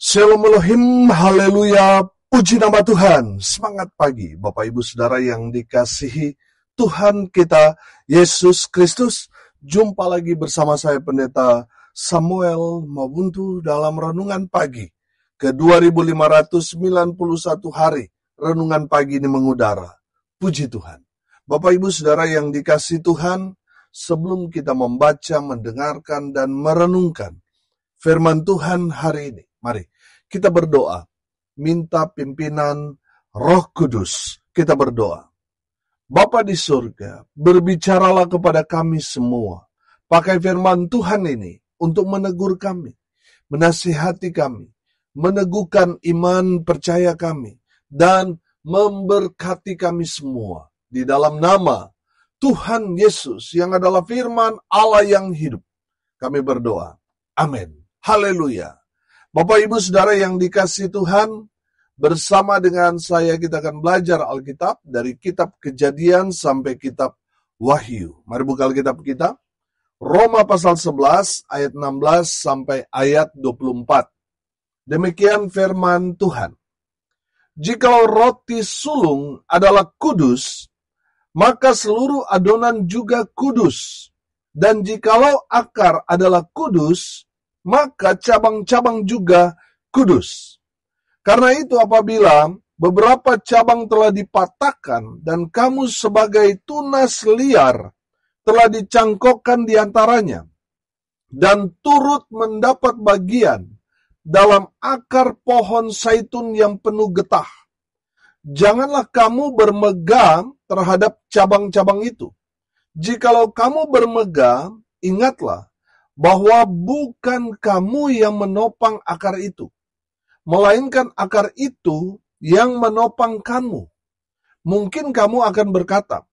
Shalom Elohim, haleluya, puji nama Tuhan. Semangat pagi, Bapak Ibu Saudara yang dikasihi Tuhan kita, Yesus Kristus. Jumpa lagi bersama saya Pendeta Samuel Mabuntu dalam Renungan Pagi ke 2591 hari. Renungan pagi ini mengudara. Puji Tuhan. Bapak Ibu Saudara yang dikasihi Tuhan, sebelum kita membaca, mendengarkan, dan merenungkan firman Tuhan hari ini, mari kita berdoa, minta pimpinan Roh Kudus. Kita berdoa. Bapa di surga, berbicaralah kepada kami semua. Pakai firman Tuhan ini untuk menegur kami, menasihati kami, meneguhkan iman percaya kami, dan memberkati kami semua. Di dalam nama Tuhan Yesus yang adalah firman Allah yang hidup, kami berdoa. Amin. Haleluya. Bapak Ibu Saudara yang dikasihi Tuhan, bersama dengan saya kita akan belajar Alkitab dari kitab Kejadian sampai kitab Wahyu. Mari buka Alkitab kita. Roma pasal 11 ayat 16 sampai ayat 24. Demikian firman Tuhan. Jikalau roti sulung adalah kudus, maka seluruh adonan juga kudus. Dan jikalau akar adalah kudus, maka cabang-cabang juga kudus. Karena itu apabila beberapa cabang telah dipatahkan dan kamu sebagai tunas liar telah dicangkokkan di antaranya dan turut mendapat bagian dalam akar pohon zaitun yang penuh getah, janganlah kamu bermegang terhadap cabang-cabang itu. Jikalau kamu bermegang, ingatlah bahwa bukan kamu yang menopang akar itu, melainkan akar itu yang menopang kamu. Mungkin kamu akan berkata,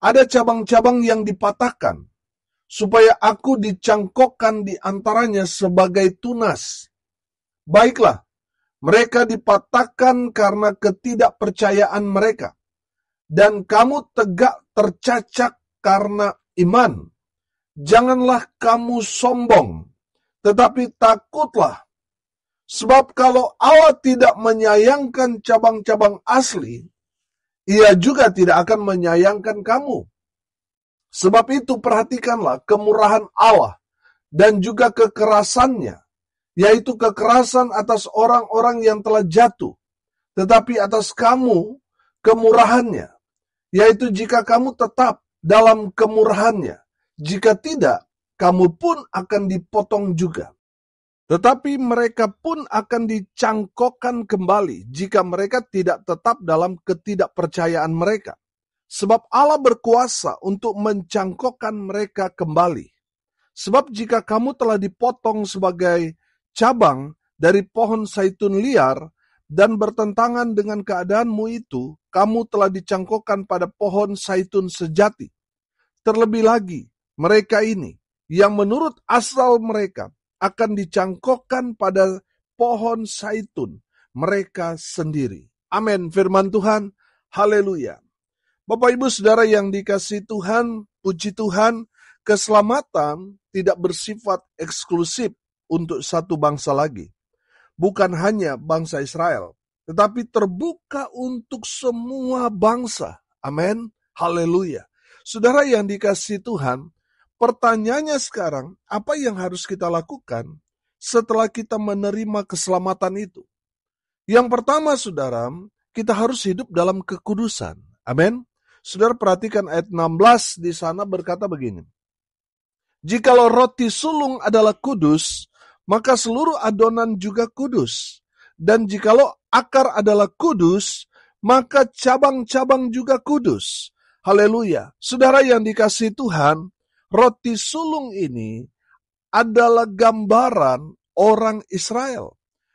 ada cabang-cabang yang dipatahkan, supaya aku dicangkokkan di antaranya sebagai tunas. Baiklah, mereka dipatahkan karena ketidakpercayaan mereka, dan kamu tegak tercacak karena iman. Janganlah kamu sombong, tetapi takutlah. Sebab kalau Allah tidak menyayangkan cabang-cabang asli, Ia juga tidak akan menyayangkan kamu. Sebab itu perhatikanlah kemurahan Allah dan juga kekerasannya, yaitu kekerasan atas orang-orang yang telah jatuh, tetapi atas kamu kemurahannya, yaitu jika kamu tetap dalam kemurahannya. Jika tidak, kamu pun akan dipotong juga. Tetapi mereka pun akan dicangkokkan kembali jika mereka tidak tetap dalam ketidakpercayaan mereka. Sebab Allah berkuasa untuk mencangkokkan mereka kembali. Sebab jika kamu telah dipotong sebagai cabang dari pohon zaitun liar dan bertentangan dengan keadaanmu itu, kamu telah dicangkokkan pada pohon zaitun sejati. Terlebih lagi, mereka ini yang menurut asal mereka akan dicangkokkan pada pohon zaitun mereka sendiri. Amin. Firman Tuhan. Haleluya. Bapak Ibu Saudara yang dikasihi Tuhan, puji Tuhan, keselamatan tidak bersifat eksklusif untuk satu bangsa lagi. Bukan hanya bangsa Israel, tetapi terbuka untuk semua bangsa. Amin. Haleluya. Saudara yang dikasihi Tuhan, pertanyaannya sekarang, apa yang harus kita lakukan setelah kita menerima keselamatan itu? Yang pertama, saudara, kita harus hidup dalam kekudusan. Amin. Saudara perhatikan ayat 16 di sana berkata begini. Jikalau roti sulung adalah kudus, maka seluruh adonan juga kudus. Dan jikalau akar adalah kudus, maka cabang-cabang juga kudus. Haleluya. Saudara yang dikasihi Tuhan, roti sulung ini adalah gambaran orang Israel.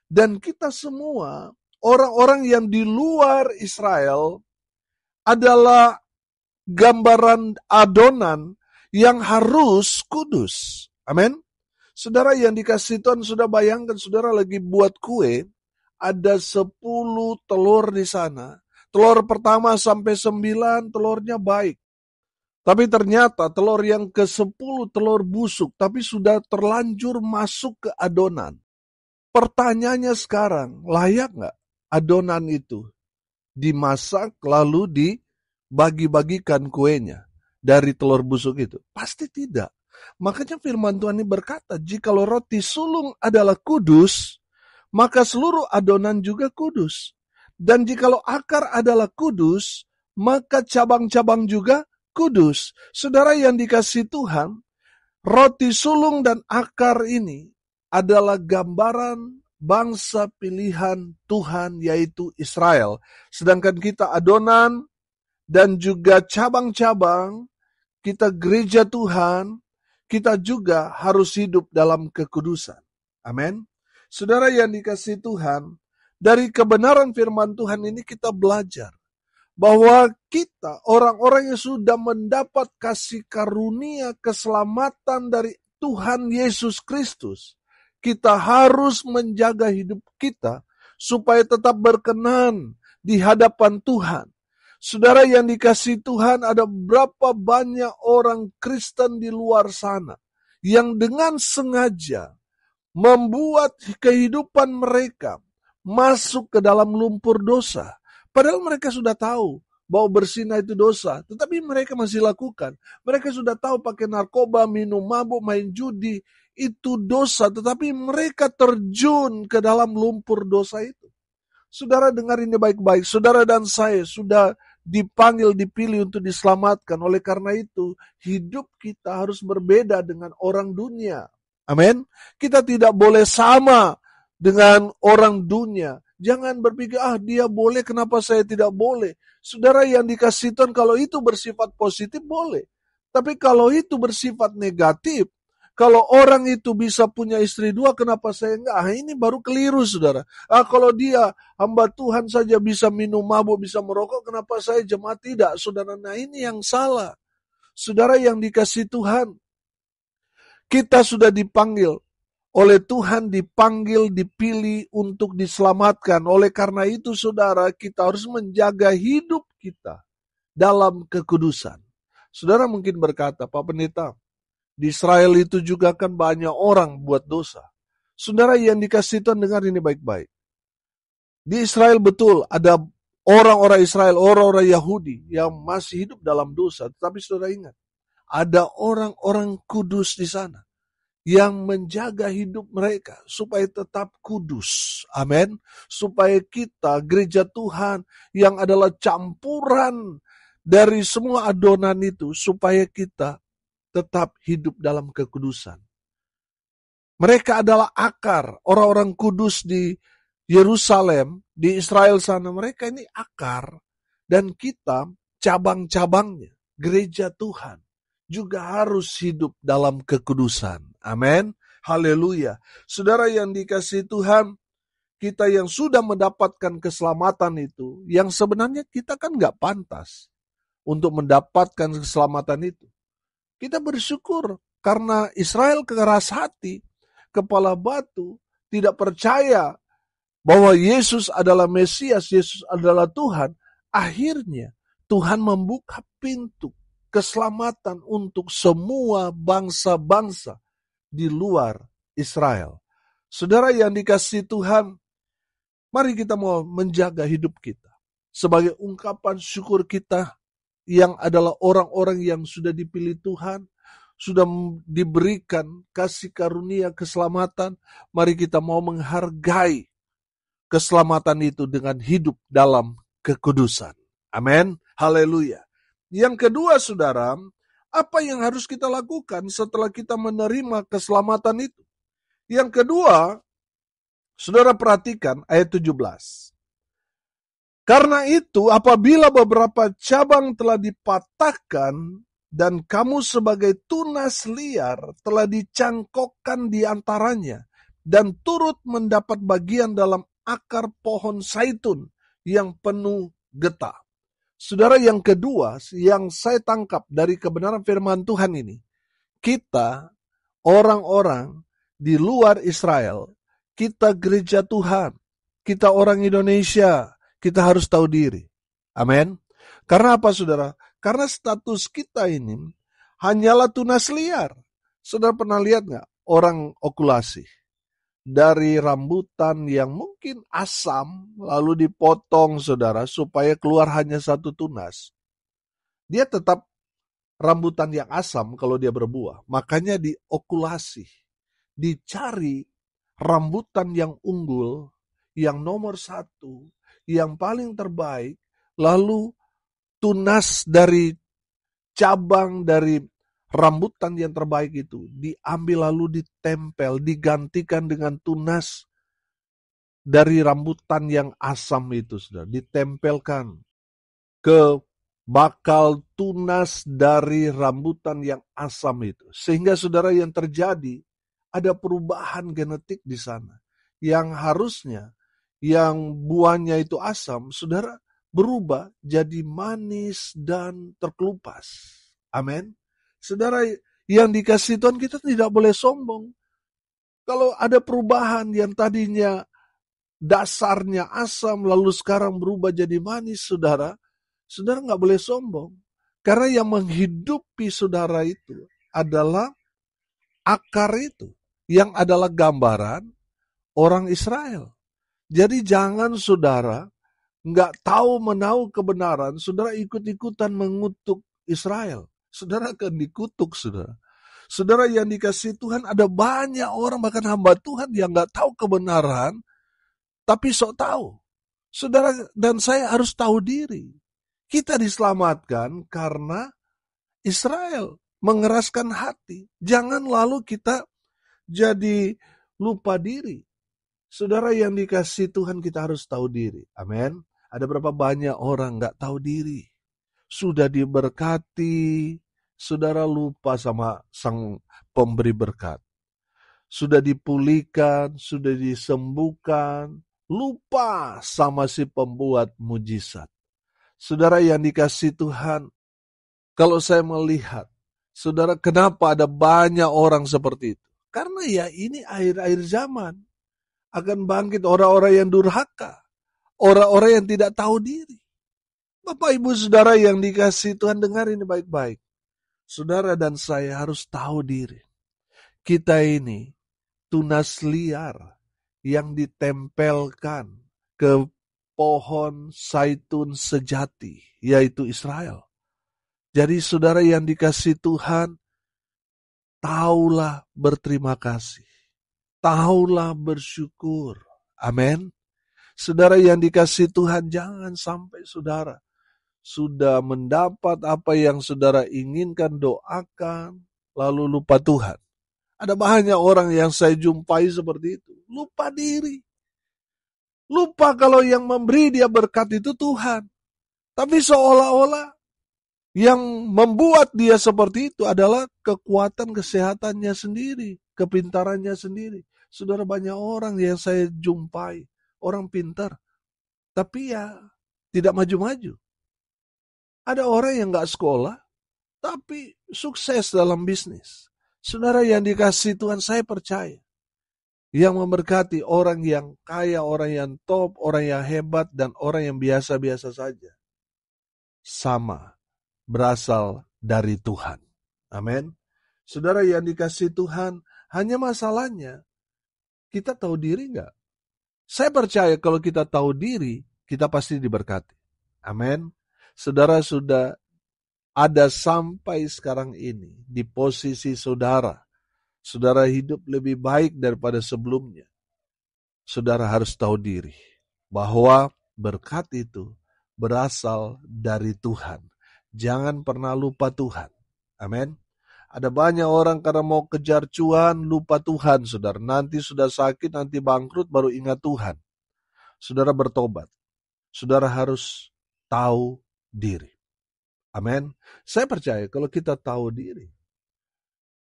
Dan kita semua, orang-orang yang di luar Israel, adalah gambaran adonan yang harus kudus. Amin. Saudara yang dikasihi Tuhan, sudah bayangkan saudara lagi buat kue, ada 10 telur di sana. Telur pertama sampai 9 telurnya baik. Tapi ternyata telur yang ke-10 telur busuk, tapi sudah terlanjur masuk ke adonan. Pertanyaannya sekarang, layak nggak adonan itu dimasak lalu dibagi-bagikan kuenya dari telur busuk itu? Pasti tidak. Makanya firman Tuhan ini berkata, jikalau roti sulung adalah kudus, maka seluruh adonan juga kudus. Dan jikalau akar adalah kudus, maka cabang-cabang juga kudus. Saudara yang dikasihi Tuhan, roti sulung dan akar ini adalah gambaran bangsa pilihan Tuhan, yaitu Israel. Sedangkan kita adonan dan juga cabang-cabang, kita gereja Tuhan, kita juga harus hidup dalam kekudusan. Amin. Saudara yang dikasihi Tuhan, dari kebenaran firman Tuhan ini kita belajar bahwa kita, orang-orang yang sudah mendapat kasih karunia keselamatan dari Tuhan Yesus Kristus, kita harus menjaga hidup kita supaya tetap berkenan di hadapan Tuhan. Saudara yang dikasihi Tuhan, ada berapa banyak orang Kristen di luar sana yang dengan sengaja membuat kehidupan mereka masuk ke dalam lumpur dosa. Padahal mereka sudah tahu bahwa berzina itu dosa, tetapi mereka masih lakukan. Mereka sudah tahu pakai narkoba, minum mabuk, main judi, itu dosa, tetapi mereka terjun ke dalam lumpur dosa itu. Saudara dengar ini baik-baik, saudara dan saya sudah dipanggil, dipilih untuk diselamatkan. Oleh karena itu, hidup kita harus berbeda dengan orang dunia. Amin. Kita tidak boleh sama dengan orang dunia. Jangan berpikir, dia boleh, kenapa saya tidak boleh? Saudara yang dikasihi Tuhan, kalau itu bersifat positif, boleh. Tapi kalau itu bersifat negatif, kalau orang itu bisa punya istri dua, kenapa saya enggak? Ini baru keliru, saudara. Kalau dia hamba Tuhan saja bisa minum mabuk, bisa merokok, kenapa saya jemaat tidak? Saudara, nah ini yang salah. Saudara yang dikasihi Tuhan, kita sudah dipanggil oleh Tuhan, dipanggil, dipilih untuk diselamatkan. Oleh karena itu, saudara, kita harus menjaga hidup kita dalam kekudusan. Saudara mungkin berkata, Pak Pendeta, di Israel itu juga kan banyak orang buat dosa. Saudara yang dikasihi Tuhan, dengar ini baik-baik. Di Israel betul ada orang-orang Israel, orang-orang Yahudi yang masih hidup dalam dosa. Tetapi saudara ingat, ada orang-orang kudus di sana yang menjaga hidup mereka supaya tetap kudus. Amin. Supaya kita, gereja Tuhan yang adalah campuran dari semua adonan itu, supaya kita tetap hidup dalam kekudusan. Mereka adalah akar, orang-orang kudus di Yerusalem, di Israel sana. Mereka ini akar, dan kita cabang-cabangnya, gereja Tuhan juga harus hidup dalam kekudusan. Amin. Haleluya. Saudara yang dikasihi Tuhan, kita yang sudah mendapatkan keselamatan itu, yang sebenarnya kita kan gak pantas untuk mendapatkan keselamatan itu. Kita bersyukur karena Israel keras hati, kepala batu, tidak percaya bahwa Yesus adalah Mesias, Yesus adalah Tuhan. Akhirnya Tuhan membuka pintu keselamatan untuk semua bangsa-bangsa di luar Israel. Saudara yang dikasihi Tuhan, mari kita mau menjaga hidup kita sebagai ungkapan syukur kita yang adalah orang-orang yang sudah dipilih Tuhan, sudah diberikan kasih karunia keselamatan. Mari kita mau menghargai keselamatan itu dengan hidup dalam kekudusan. Amin. Haleluya. Yang kedua, saudara, apa yang harus kita lakukan setelah kita menerima keselamatan itu? Yang kedua, saudara perhatikan ayat 17. Karena itu, apabila beberapa cabang telah dipatahkan dan kamu sebagai tunas liar telah dicangkokkan di antaranya dan turut mendapat bagian dalam akar pohon zaitun yang penuh getah. Saudara, yang kedua yang saya tangkap dari kebenaran firman Tuhan ini, kita orang-orang di luar Israel, kita gereja Tuhan, kita orang Indonesia, kita harus tahu diri. Amin. Karena apa, saudara? Karena status kita ini hanyalah tunas liar. Saudara pernah lihat gak orang okulasi? dari rambutan yang mungkin asam, lalu dipotong saudara, supaya keluar hanya satu tunas. Dia tetap rambutan yang asam kalau dia berbuah. Makanya diokulasi, dicari rambutan yang unggul, yang nomor satu, yang paling terbaik, lalu tunas dari cabang dari rambutan yang terbaik itu diambil lalu ditempel, digantikan dengan tunas dari rambutan yang asam itu, sudah ditempelkan ke bakal tunas dari rambutan yang asam itu. Sehingga saudara yang terjadi, ada perubahan genetik di sana. Yang harusnya, yang buahnya itu asam, saudara berubah jadi manis dan terkelupas. Amin. Saudara yang dikasih Tuhan, kita tidak boleh sombong. Kalau ada perubahan yang tadinya dasarnya asam, lalu sekarang berubah jadi manis, saudara nggak boleh sombong. Karena yang menghidupi saudara itu adalah akar itu, yang adalah gambaran orang Israel. Jadi jangan saudara nggak tahu menahu kebenaran, saudara ikut-ikutan mengutuk Israel. Saudara akan dikutuk, saudara. Saudara yang dikasih Tuhan, ada banyak orang, bahkan hamba Tuhan yang nggak tahu kebenaran, tapi sok tahu. Saudara dan saya harus tahu diri. Kita diselamatkan karena Israel mengeraskan hati. Jangan lalu kita jadi lupa diri. Saudara yang dikasih Tuhan, kita harus tahu diri. Amin. Ada berapa banyak orang nggak tahu diri. Sudah diberkati, saudara lupa sama sang pemberi berkat. Sudah dipulihkan, sudah disembuhkan, lupa sama si pembuat mujizat. Saudara yang dikasih Tuhan, kalau saya melihat, saudara, kenapa ada banyak orang seperti itu? Karena ya ini akhir-akhir zaman. Akan bangkit orang-orang yang durhaka. Orang-orang yang tidak tahu diri. Bapak, Ibu, Saudara yang dikasih Tuhan, dengar ini baik-baik. Saudara dan saya harus tahu diri. Kita ini tunas liar yang ditempelkan ke pohon zaitun sejati, yaitu Israel. Jadi saudara yang dikasih Tuhan, taulah berterima kasih. Taulah bersyukur. Amin. Saudara yang dikasih Tuhan, jangan sampai saudara sudah mendapat apa yang saudara inginkan, doakan, lalu lupa Tuhan. Ada banyak orang yang saya jumpai seperti itu. Lupa diri. Lupa kalau yang memberi dia berkat itu Tuhan. Tapi seolah-olah yang membuat dia seperti itu adalah kekuatan kesehatannya sendiri, kepintarannya sendiri. Saudara, banyak orang yang saya jumpai, orang pintar, tapi ya tidak maju-maju. Ada orang yang gak sekolah, tapi sukses dalam bisnis. Saudara yang dikasih Tuhan, saya percaya, yang memberkati orang yang kaya, orang yang top, orang yang hebat, dan orang yang biasa-biasa saja, sama berasal dari Tuhan. Amin. Saudara yang dikasih Tuhan, hanya masalahnya, kita tahu diri enggak? Saya percaya kalau kita tahu diri, kita pasti diberkati. Amin. Saudara sudah ada sampai sekarang ini di posisi saudara. Saudara hidup lebih baik daripada sebelumnya. Saudara harus tahu diri bahwa berkat itu berasal dari Tuhan. Jangan pernah lupa Tuhan. Amin. Ada banyak orang karena mau kejar cuan, lupa Tuhan, saudara. Nanti sudah sakit, nanti bangkrut, baru ingat Tuhan. Saudara bertobat. Saudara harus tahu diri. Amin. Saya percaya kalau kita tahu diri,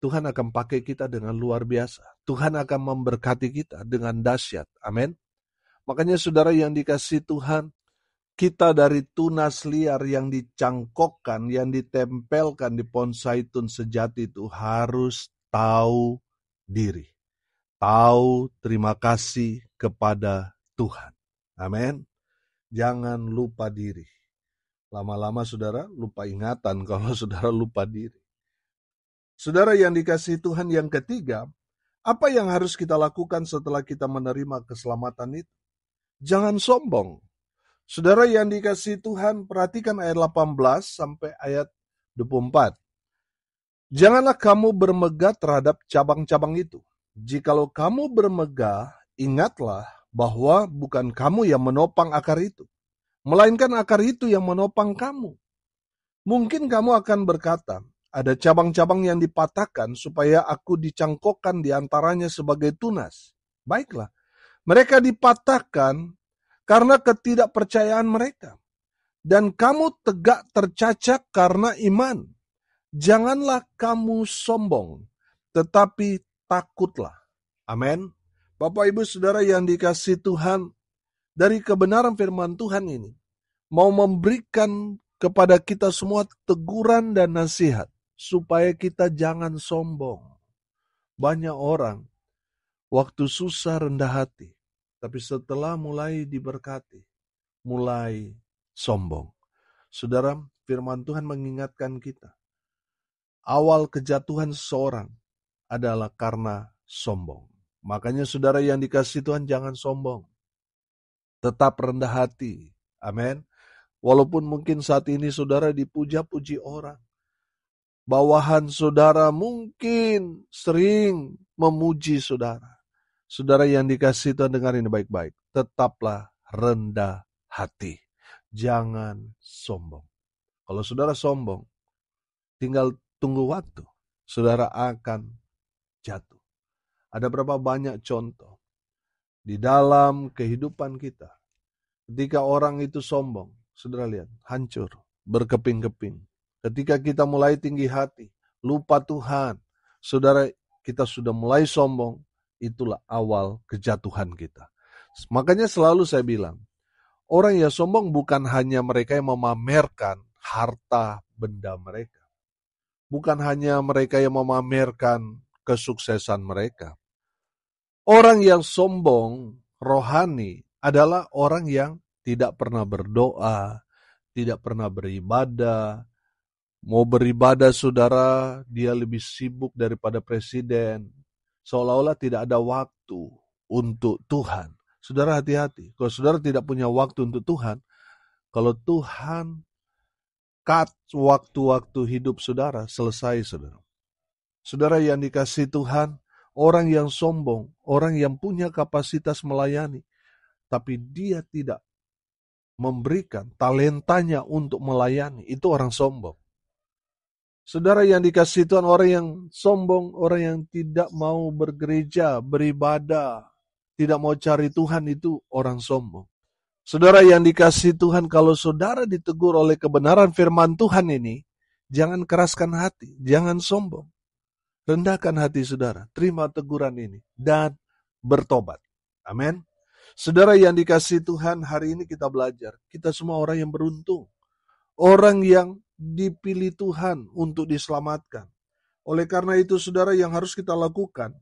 Tuhan akan pakai kita dengan luar biasa. Tuhan akan memberkati kita dengan dahsyat. Amin. Makanya saudara yang dikasih Tuhan, kita dari tunas liar yang dicangkokkan, yang ditempelkan di pohon zaitun sejati itu harus tahu diri. Tahu terima kasih kepada Tuhan. Amin. Jangan lupa diri. Lama-lama saudara lupa ingatan kalau saudara lupa diri. Saudara yang dikasih Tuhan, yang ketiga Apa yang harus kita lakukan setelah kita menerima keselamatan itu? Jangan sombong. Saudara yang dikasihi Tuhan, perhatikan ayat 18 sampai ayat 24. Janganlah kamu bermegah terhadap cabang-cabang itu. Jikalau kamu bermegah, ingatlah bahwa bukan kamu yang menopang akar itu, melainkan akar itu yang menopang kamu. Mungkin kamu akan berkata, ada cabang-cabang yang dipatahkan supaya aku dicangkokkan di antaranya sebagai tunas. Baiklah, mereka dipatahkan karena ketidakpercayaan mereka. Dan kamu tegak tercacat karena iman. Janganlah kamu sombong, tetapi takutlah. Amin. Bapak, Ibu, Saudara yang dikasihi Tuhan, dari kebenaran firman Tuhan ini, mau memberikan kepada kita semua teguran dan nasihat, supaya kita jangan sombong. Banyak orang, waktu susah rendah hati, tapi setelah mulai diberkati, mulai sombong. Saudara, firman Tuhan mengingatkan kita, awal kejatuhan seseorang adalah karena sombong. Makanya saudara yang dikasihi Tuhan, jangan sombong. Tetap rendah hati. Amin. Walaupun mungkin saat ini saudara dipuja-puji orang. Bawahan saudara mungkin sering memuji saudara. Saudara yang dikasihi Tuhan, dengar ini baik-baik. Tetaplah rendah hati. Jangan sombong. Kalau saudara sombong, tinggal tunggu waktu, saudara akan jatuh. Ada berapa banyak contoh di dalam kehidupan kita. Ketika orang itu sombong, saudara lihat, hancur, berkeping-keping. Ketika kita mulai tinggi hati, lupa Tuhan, saudara, kita sudah mulai sombong, itulah awal kejatuhan kita. Makanya selalu saya bilang, orang yang sombong bukan hanya mereka yang memamerkan harta benda mereka. Bukan hanya mereka yang memamerkan kesuksesan mereka. Orang yang sombong rohani adalah orang yang tidak pernah berdoa, tidak pernah beribadah. Mau beribadah saudara, dia lebih sibuk daripada presiden. Seolah-olah tidak ada waktu untuk Tuhan. Saudara hati-hati, kalau saudara tidak punya waktu untuk Tuhan, kalau Tuhan cut waktu-waktu hidup saudara, selesai saudara. Saudara yang dikasihi Tuhan, orang yang sombong, orang yang punya kapasitas melayani, tapi dia tidak memberikan talentanya untuk melayani, itu orang sombong. Saudara yang dikasihi Tuhan, orang yang sombong, orang yang tidak mau bergereja, beribadah, tidak mau cari Tuhan, itu orang sombong. Saudara yang dikasihi Tuhan, kalau saudara ditegur oleh kebenaran firman Tuhan ini, jangan keraskan hati, jangan sombong. Rendahkan hati saudara, terima teguran ini, dan bertobat. Amin. Saudara yang dikasihi Tuhan, hari ini kita belajar, kita semua orang yang beruntung. Orang yang dipilih Tuhan untuk diselamatkan. Oleh karena itu, saudara, yang harus kita lakukan,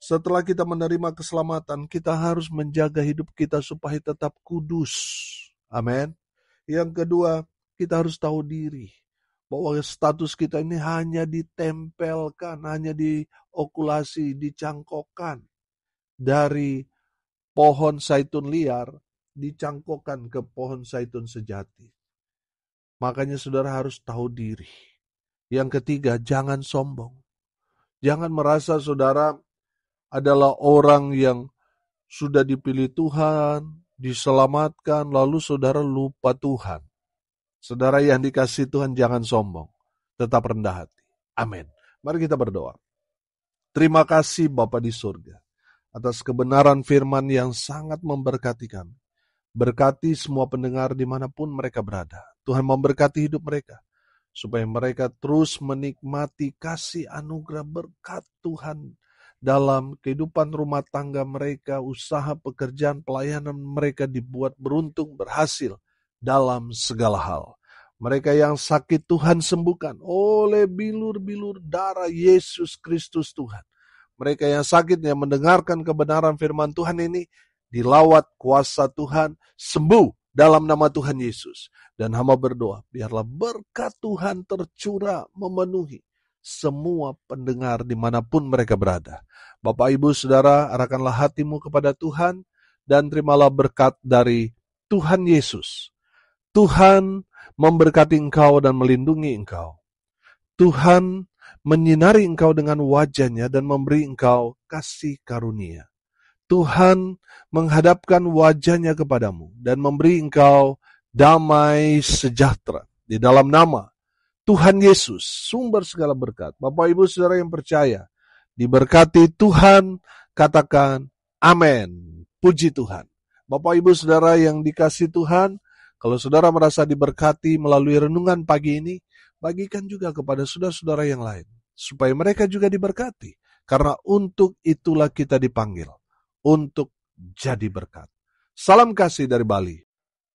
setelah kita menerima keselamatan, kita harus menjaga hidup kita supaya tetap kudus. Amin. Yang kedua, kita harus tahu diri bahwa status kita ini hanya ditempelkan, hanya diokulasi, dicangkokkan dari pohon zaitun liar, dicangkokkan ke pohon zaitun sejati. Makanya saudara harus tahu diri. Yang ketiga, jangan sombong. Jangan merasa saudara adalah orang yang sudah dipilih Tuhan, diselamatkan, lalu saudara lupa Tuhan. Saudara yang dikasihi Tuhan, jangan sombong, tetap rendah hati. Amin. Mari kita berdoa. Terima kasih Bapa di surga, atas kebenaran firman yang sangat memberkati kami. Berkati semua pendengar dimanapun mereka berada. Tuhan memberkati hidup mereka, supaya mereka terus menikmati kasih anugerah berkat Tuhan dalam kehidupan rumah tangga mereka, usaha, pekerjaan, pelayanan mereka dibuat beruntung, berhasil dalam segala hal. Mereka yang sakit Tuhan sembuhkan oleh bilur-bilur darah Yesus Kristus Tuhan. Mereka yang sakit yang mendengarkan kebenaran firman Tuhan ini, dilawat kuasa Tuhan, sembuh dalam nama Tuhan Yesus. Dan hamba berdoa, biarlah berkat Tuhan tercurah memenuhi semua pendengar dimanapun mereka berada. Bapak, Ibu, Saudara, arahkanlah hatimu kepada Tuhan dan terimalah berkat dari Tuhan Yesus. Tuhan memberkati engkau dan melindungi engkau. Tuhan menyinari engkau dengan wajah-Nya dan memberi engkau kasih karunia. Tuhan menghadapkan wajah-Nya kepadamu dan memberi engkau damai sejahtera. Di dalam nama Tuhan Yesus, sumber segala berkat. Bapak, Ibu, Saudara yang percaya, diberkati Tuhan, katakan amin. Puji Tuhan. Bapak, Ibu, Saudara yang dikasihi Tuhan, kalau saudara merasa diberkati melalui renungan pagi ini, bagikan juga kepada saudara-saudara yang lain, supaya mereka juga diberkati. Karena untuk itulah kita dipanggil, untuk jadi berkat. Salam kasih dari Bali.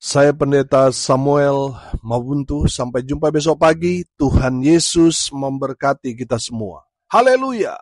Saya Pendeta Samuel Mabuntu. Sampai jumpa besok pagi. Tuhan Yesus memberkati kita semua. Haleluya.